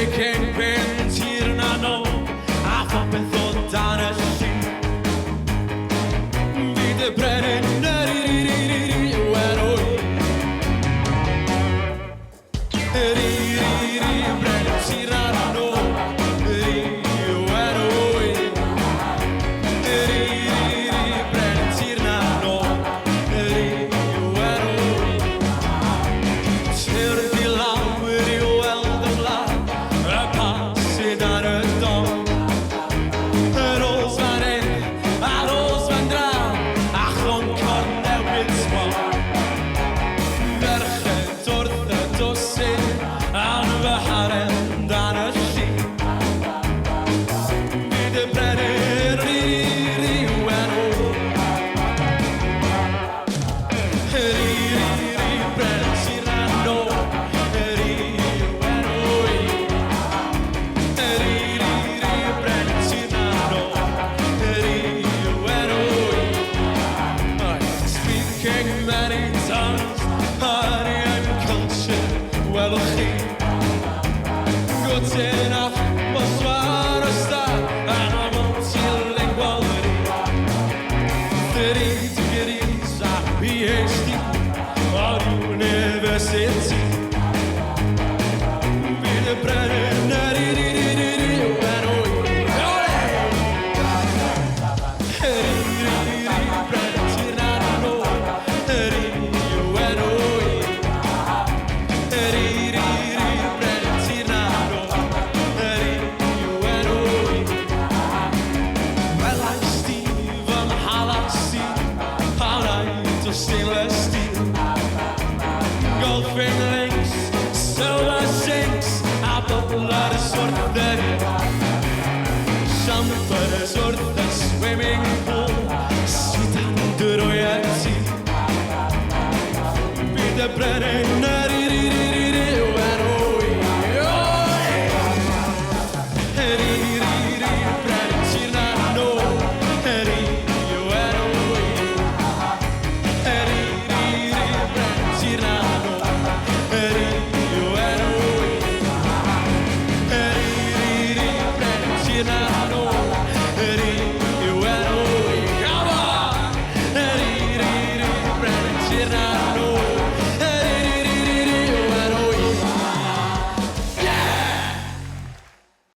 Speaking Brenin Ri no, a phobeth o dan y llun. Fydd y brenin ri wen wy. Ri brenin Ri no, ri wen wy. Ri brenin Ri no, ri wen wy. Tyr di lawr I weld y blad, y pasid ar y don. Yr oes fan hyn, a'r oes fan draw, a chon cornewid sbon. Merched wrth y dwsin, a'n fy harem dan y llun. Fydd y brenin ri wen wy. Ri brenin Ri no, ri wen wy. Ri brenin Ri no, ri wen wy. Speaking many tongues, honey, I'm cultured, welwch chi. Good enough, was war o star, and I'm multilingual ri. 30 degrees a PhD o'r university. Fydd y brenin ri wen wy. Ri brenin Ri no, ri wen wy. Ri brenin Ri no, ri wen wy. Well, I'm Steve, I'm Hallasy, and I'm just stainless steel. Golfing links, silver sinks, a boblar wrth y siampers wrth y swimming pool, sydd drwy y tŷ. Fydd y brenin ri wen wy. Ri brenin Ri no, ri wen wy. Ri brenin Ri no, ri wen wy. Ri brenin Ri no.